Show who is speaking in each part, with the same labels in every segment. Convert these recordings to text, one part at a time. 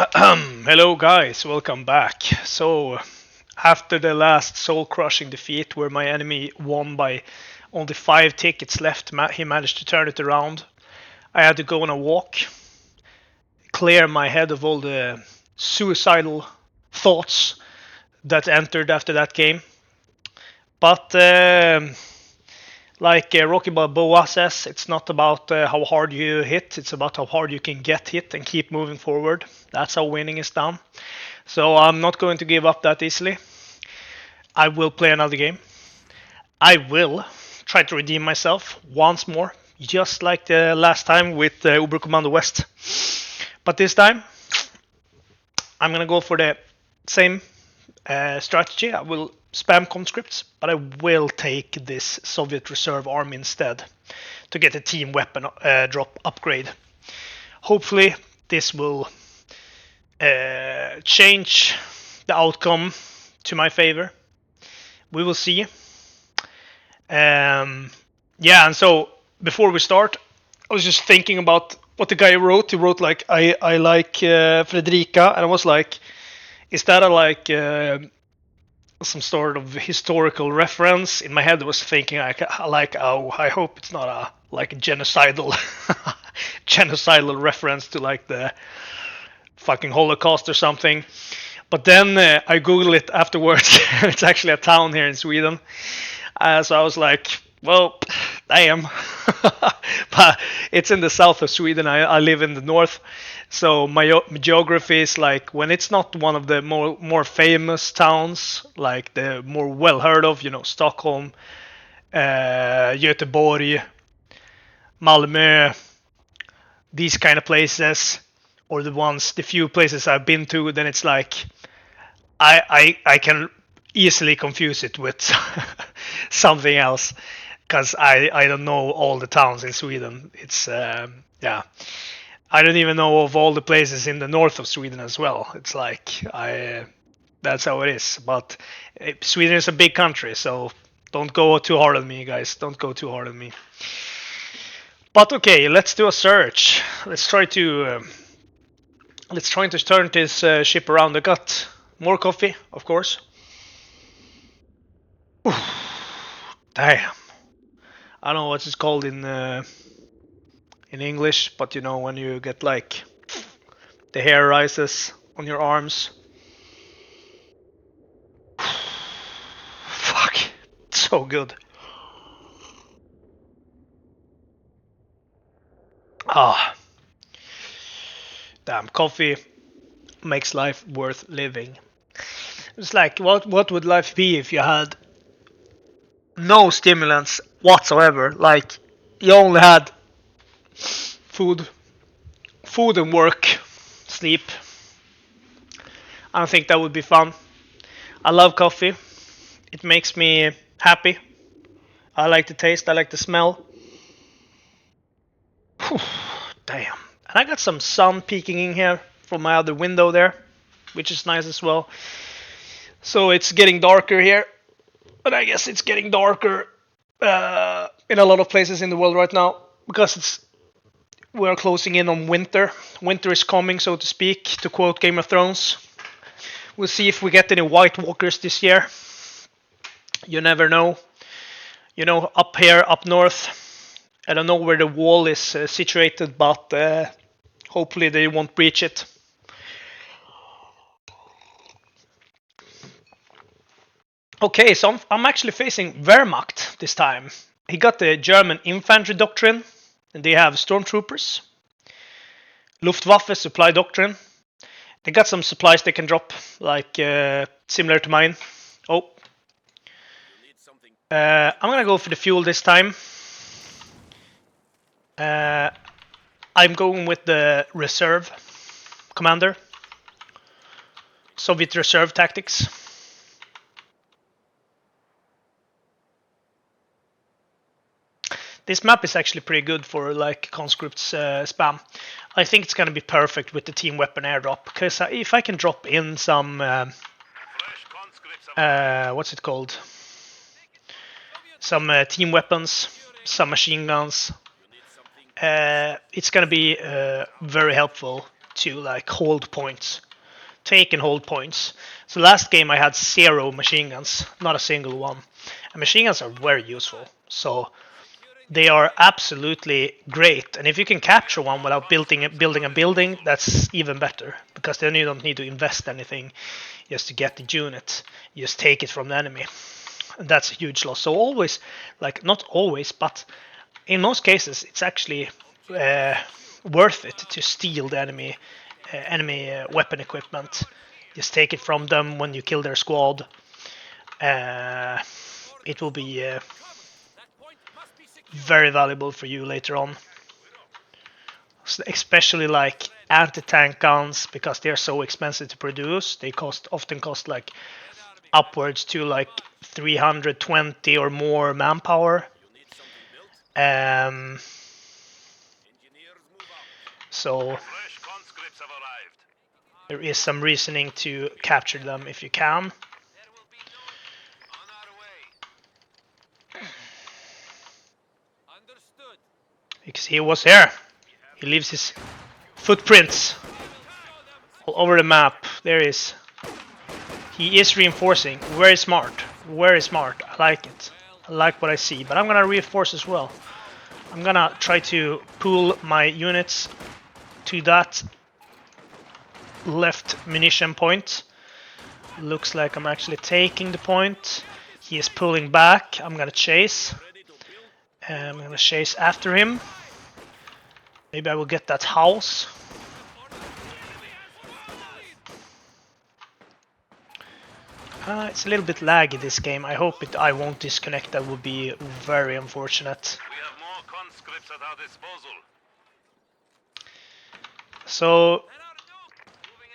Speaker 1: Hello guys, welcome back. So, after the last soul-crushing defeat where my enemy won by only 5 tickets left, he managed to turn it around. I had to go on a walk, clear my head of all the suicidal thoughts that entered after that game. But like Rocky Balboa says, it's not about how hard you hit, it's about how hard you can get hit and keep moving forward. That's how winning is done. So I'm not going to give up that easily. I will play another game. I will try to redeem myself once more, just like the last time with Oberkommando West. But this time, I'm gonna go for the same strategy. I will spam conscripts, but I will take this Soviet Reserve Army instead to get a team weapon drop upgrade. Hopefully, this will change the outcome to my favor. We will see. Yeah, and so before we start, I was just thinking about what the guy wrote. He wrote like, I like Fredrika, and I was like, is that some sort of historical reference? In my head, I was thinking oh, I hope it's not a genocidal genocidal reference to like the fucking Holocaust or something. But then I googled it afterwards, and it's actually a town here in Sweden. So I was like, well, damn. But it's in the south of Sweden. I live in the north. So my geography is like, when it's not one of the more famous towns, like the more well heard of, Stockholm, Göteborg, Malmö, these kind of places, or the few places I've been to, then it's like I can easily confuse it with something else because I don't know all the towns in Sweden. It's yeah, I don't even know of all the places in the north of Sweden as well. It's like that's how it is. But Sweden is a big country, so don't go too hard on me, guys. Don't go too hard on me. But okay, let's do a search. Let's try to turn this ship around. I got more coffee, of course. Damn. I don't know what it's called in English, but when you get like the hair rises on your arms. Fuck, it's so good. Ah, damn, coffee makes life worth living. It's like, what would life be if you had no stimulants whatsoever? Like, you only had food and work, sleep. I don't think that would be fun. I love coffee. It makes me happy. I like the taste. I like the smell. Whew, damn. And I got some sun peeking in here from my other window there, which is nice as well. So it's getting darker here. But I guess it's getting darker in a lot of places in the world right now because we're closing in on winter. Winter is coming, so to speak, to quote Game of Thrones. We'll see if we get any White Walkers this year. You never know. Up here, up north, I don't know where the wall is situated, but hopefully they won't breach it. Okay, so I'm actually facing Wehrmacht this time. He got the German infantry doctrine, and they have stormtroopers. Luftwaffe supply doctrine. They got some supplies they can drop, like similar to mine. Oh. I'm gonna go for the fuel this time. I'm going with the reserve commander. Soviet reserve tactics. This map is actually pretty good for like conscripts spam. I think it's gonna be perfect with the team weapon airdrop because if I can drop in some what's it called? Some team weapons, some machine guns. It's gonna be very helpful to like hold points, take and hold points. So last game I had 0 machine guns, not a single one. And machine guns are very useful. So they are absolutely great. And if you can capture one without building a building, that's even better, because then you don't need to invest anything just to get the unit. You just take it from the enemy. And that's a huge loss. So always, like not always, but in most cases, it's actually worth it to steal the enemy weapon equipment. Just take it from them when you kill their squad. It will be very valuable for you later on. Especially like anti-tank guns, because they're so expensive to produce. They often cost like upwards to like 320 or more manpower. So there is some reasoning to capture them if you can. Because he was here. He leaves his footprints all over the map. There he is. He is reinforcing. Very smart. Very smart. I like it. I like what I see. But I'm gonna reinforce as well. I'm gonna try to pull my units to that left munition point. Looks like I'm actually taking the point. He is pulling back. I'm gonna chase. I'm gonna chase after him. Maybe I will get that house. It's a little bit laggy this game. I hope I won't disconnect. That would be very unfortunate.
Speaker 2: We have more conscripts at our disposal.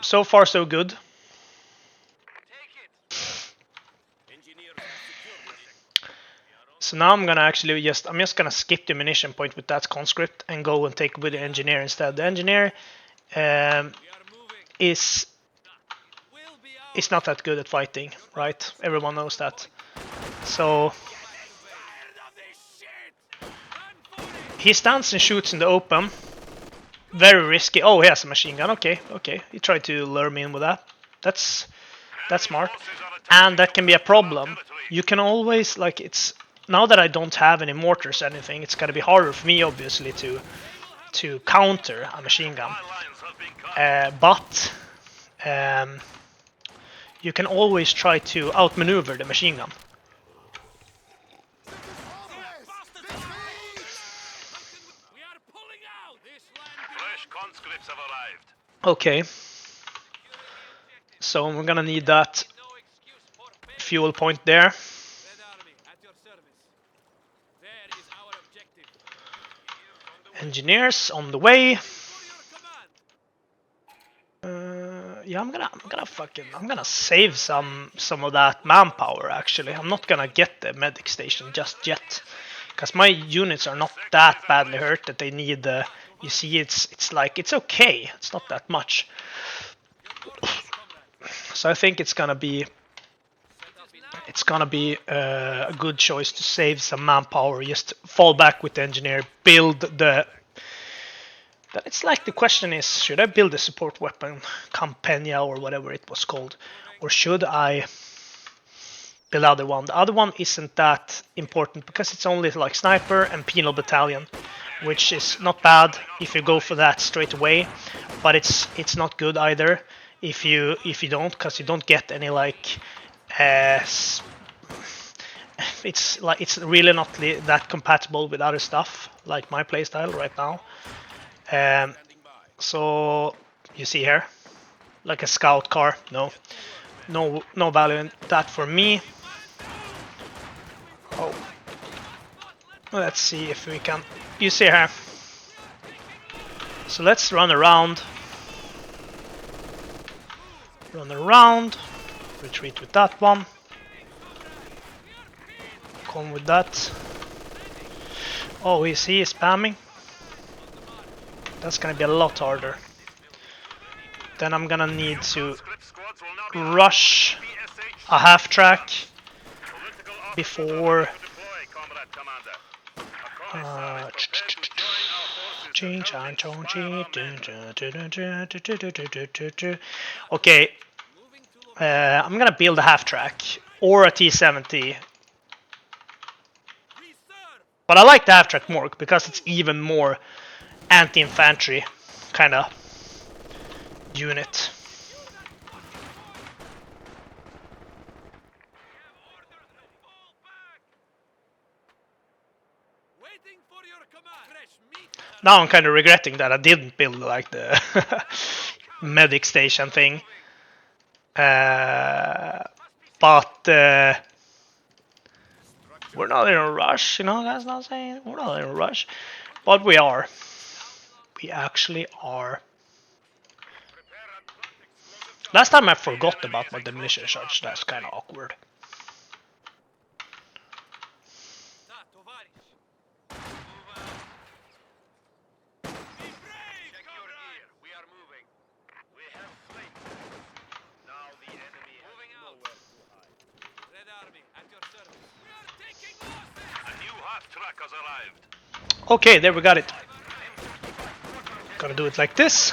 Speaker 1: So far so good. So now I'm gonna actually I'm just gonna skip the munition point with that conscript and go and take with the engineer instead. The engineer is not that good at fighting, right? Everyone knows that. So he stands and shoots in the open. Very risky. Oh, he has a machine gun. Okay. He tried to lure me in with that. That's smart. And that can be a problem. You can always, like, it's now that I don't have any mortars or anything, it's gonna be harder for me obviously to counter a machine gun. But you can always try to outmaneuver the machine gun. Okay. So we're gonna need that fuel point there. Engineers on the way. Yeah, I'm gonna save some of that manpower actually. I'm not gonna get the medic station just yet, because my units are not that badly hurt that they need the. You see, it's like it's okay. It's not that much. So I think it's gonna be a good choice to save some manpower. Just fall back with the engineer, build the. It's like the question is, should I build a support weapon, Campania or whatever it was called, or should I build the other one? The other one isn't that important because it's only like sniper and penal battalion, which is not bad if you go for that straight away, but it's not good either if you don't, because you don't get any like it's really not that compatible with other stuff like my playstyle right now. So you see here, like a scout car, no value in that for me. Oh, let's see if we can. You see here. So let's run around, retreat with that one, come with that. Oh, is he spamming? That's gonna be a lot harder. Then I'm gonna need to rush a half track before Okay, I'm gonna build a half track or a T-70, but I like the half track more because it's even more anti-infantry kind of unit. Now I'm kind of regretting that I didn't build like the medic station thing. But we're not in a rush, you know, that's not saying we're not in a rush. But we are. We actually are. Last time I forgot about my demolition charge, that's kind of awkward. Okay, there we got it. Gotta do it like this.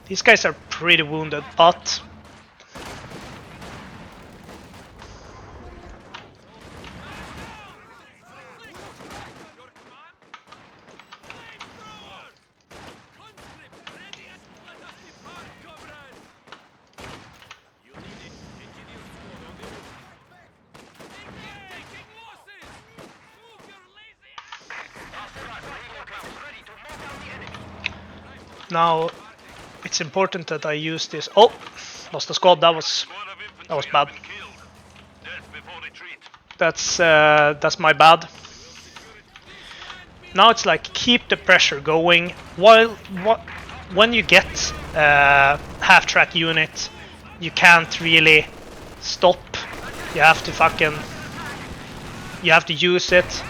Speaker 1: These guys are pretty wounded, but now it's important that I use this. Oh, lost the squad. That was bad. That's my bad. Now it's like keep the pressure going while when you get half track unit, you can't really stop. You have to use it.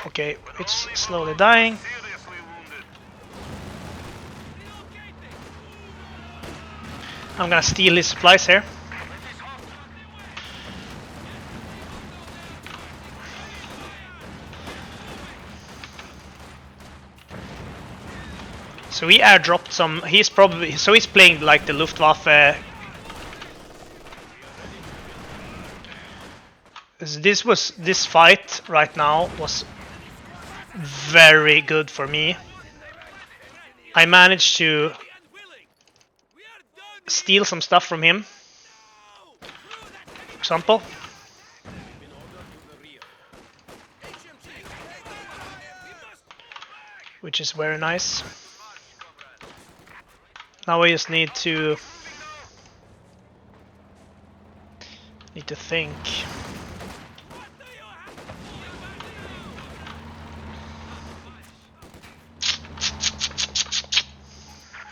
Speaker 1: Okay, it's slowly dying. I'm gonna steal his supplies here. So he airdropped some. He's playing like the Luftwaffe. This fight right now was very good for me. I managed to steal some stuff from him. For example. Which is very nice. Now I just need to think.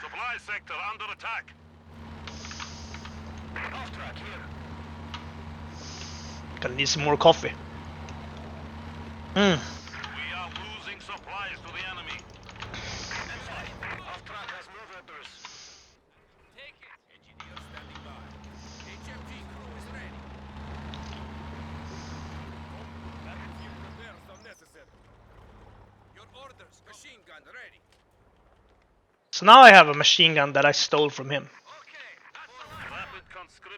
Speaker 2: Supply sector under attack.
Speaker 1: Gonna need some more coffee.
Speaker 2: We are losing supplies to the enemy.
Speaker 1: So now I have a machine gun that I stole from him.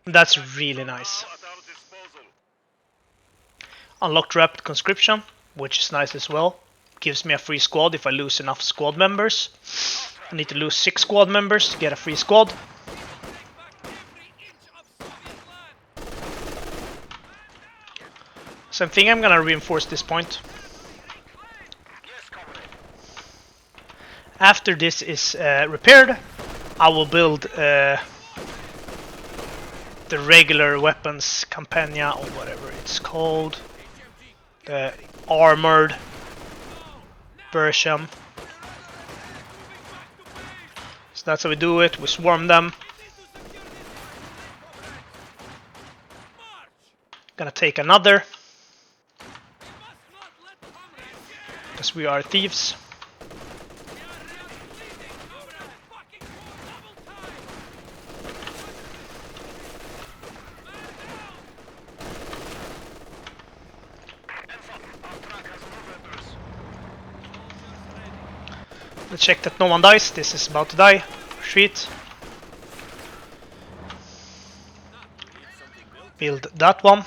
Speaker 1: That's really nice. Unlocked rapid conscription, which is nice as well. Gives me a free squad if I lose enough squad members. I need to lose 6 squad members to get a free squad. So I think I'm gonna reinforce this point. After this is repaired, I will build the regular weapons Campania or whatever it's called. The armored version. So that's how we do it. We swarm them. Gonna take another. Because we are thieves. Let's check that no one dies. This is about to die. Retreat. Build that one.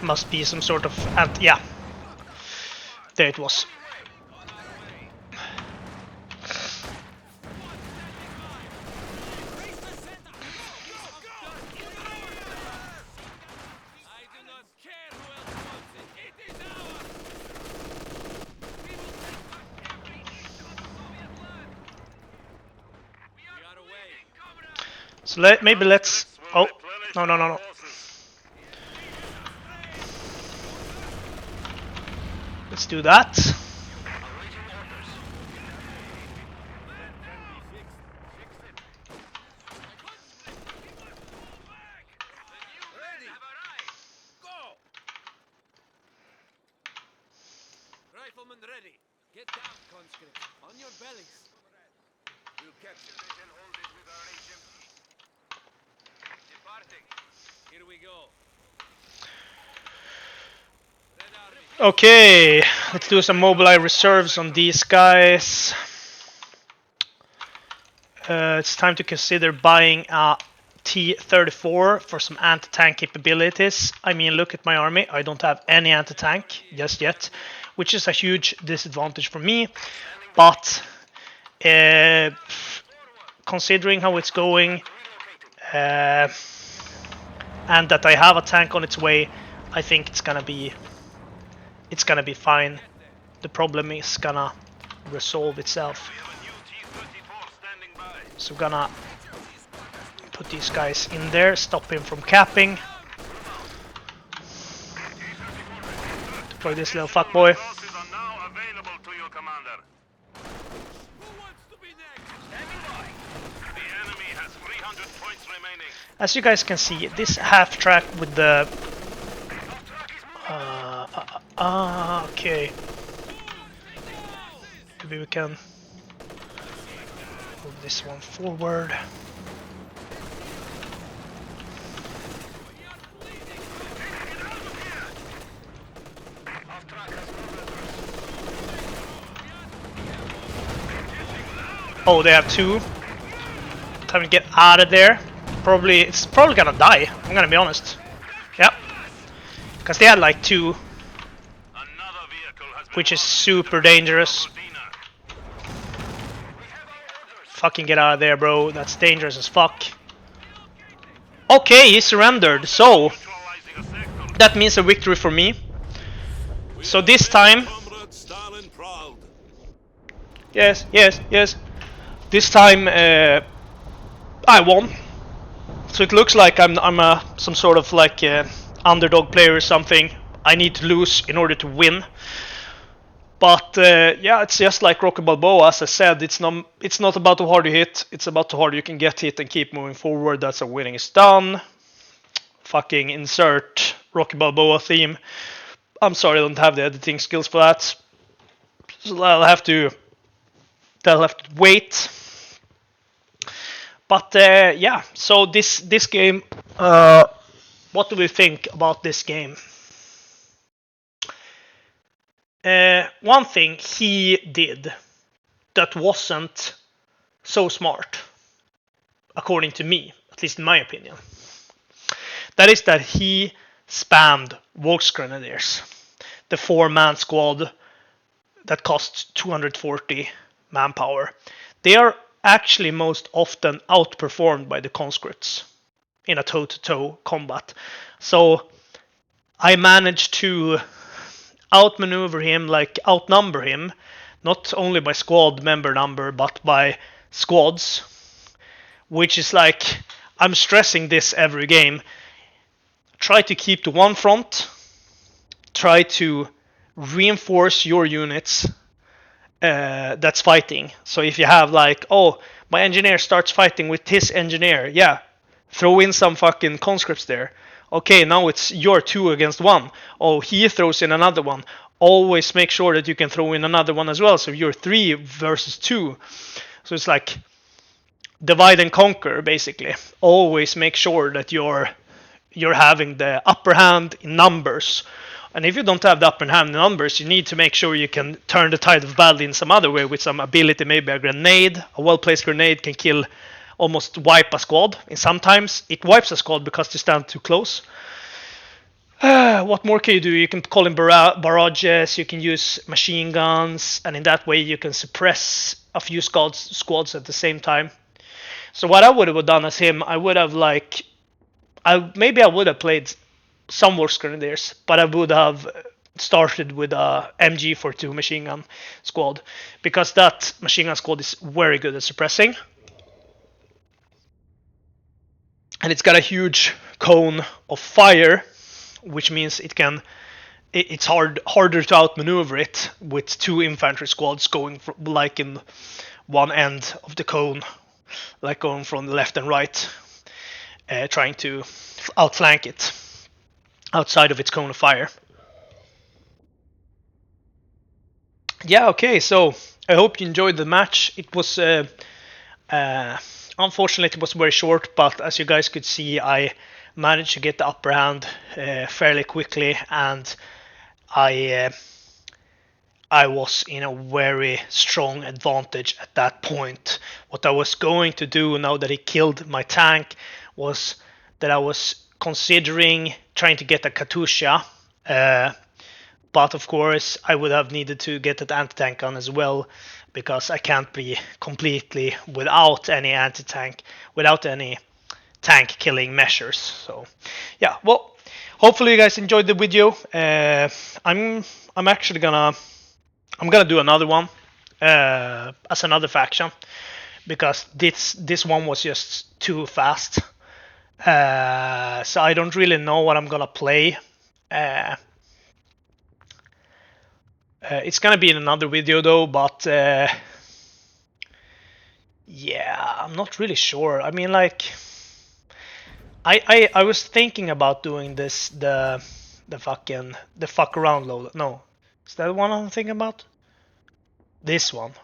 Speaker 1: Must be some sort of yeah. There it was. So maybe let's. Oh, no. Let's do that.
Speaker 3: Riflemen ready. Get down, conscript. On your bellies. We'll capture this and hold it with our HMP. Departing. Here we go.
Speaker 1: Okay, let's do some mobile reserves on these guys. It's time to consider buying a T-34 for some anti-tank capabilities. I mean, look at my army. I don't have any anti-tank just yet, which is a huge disadvantage for me. But considering how it's going, and that I have a tank on its way, I think it's gonna be fine. The problem is gonna resolve itself. So we're gonna put these guys in there, stop him from capping. Deploy this little fuckboy. As you guys can see, this half track with the okay. Maybe we can move this one forward. Oh, they have two. Time to get out of there. It's probably gonna die. I'm gonna be honest. Yep. Because they had like two, which is super dangerous. Fucking get out of there, bro. That's dangerous as fuck. Okay, he surrendered. So that means a victory for me. So this time, yes. This time I won. So it looks like I'm some sort of like underdog player or something. I need to lose in order to win. But yeah, it's just like Rocky Balboa. As I said, it's not about how hard you hit. It's about how hard you can get hit and keep moving forward. That's how winning is done. Fucking insert Rocky Balboa theme. I'm sorry, I don't have the editing skills for that. So that'll have to wait. But yeah, so this game, what do we think about this game? One thing he did that wasn't so smart, according to me, at least in my opinion, that is that he spammed Volksgrenadiers, the 4-man squad that costs 240 manpower. They are actually most often outperformed by the conscripts in a toe-to-toe combat. So I managed to outmaneuver him, like outnumber him, not only by squad member number, but by squads, which is like, I'm stressing this every game. Try to keep to one front, try to reinforce your units that's fighting. So if you have like, oh, my engineer starts fighting with his engineer, yeah, throw in some fucking conscripts there. Okay, now it's your 2 against 1. Oh, he throws in another one. always make sure that you can throw in another one as well. So you're 3 versus 2. So it's like divide and conquer basically. Always make sure that you're having the upper hand in numbers. And if you don't have the upper hand in numbers, you need to make sure you can turn the tide of battle in some other way with some ability, maybe a grenade. A well-placed grenade can kill, almost wipe a squad. And sometimes it wipes a squad because they stand too close. What more can you do? You can call in barrages, you can use machine guns, and in that way you can suppress a few squads at the same time. So what I would have done as him, I would have maybe I would have played some Works Grenadiers, but I would have started with a MG42 machine gun squad, because that machine gun squad is very good at suppressing. And it's got a huge cone of fire, which means it's harder to outmaneuver it with 2 infantry squads going like in one end of the cone, like going from the left and right, trying to outflank it outside of its cone of fire. Yeah, okay, so I hope you enjoyed the match. It was unfortunately it was very short, but as you guys could see, I managed to get the upper hand fairly quickly, and I was in a very strong advantage at that point. What I was going to do now that he killed my tank was that I was considering trying to get a Katusha, but of course I would have needed to get that anti-tank gun as well, because I can't be completely without any anti-tank, without any tank killing measures. So yeah, well, hopefully you guys enjoyed the video. I'm actually gonna do another one as another faction, because this one was just too fast. So I don't really know what I'm gonna play. It's gonna be in another video though, but yeah, I'm not really sure. I mean, like, I was thinking about doing this the fuck around load. No, is that the one I'm thinking about? This one.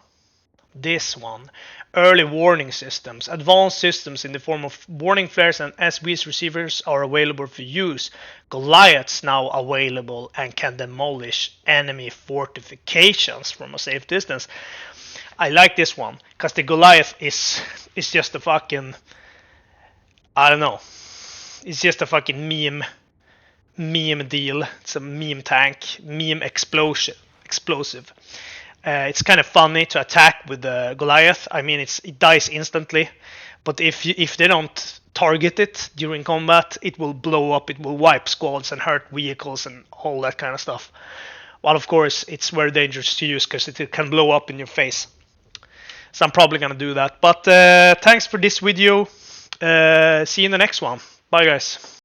Speaker 1: Early warning systems. Advanced systems in the form of warning flares and SVS receivers are available for use. Goliaths now available and can demolish enemy fortifications from a safe distance. I like this one because the Goliath is just a fucking, I don't know. It's just a fucking meme deal. It's a meme tank, meme explosive. It's kind of funny to attack with the Goliath. I mean, it dies instantly, but if they don't target it during combat, it will blow up. It will wipe squads and hurt vehicles and all that kind of stuff. Well, of course, it's very dangerous to use because it can blow up in your face. So I'm probably gonna do that. But thanks for this video. See you in the next one. Bye, guys.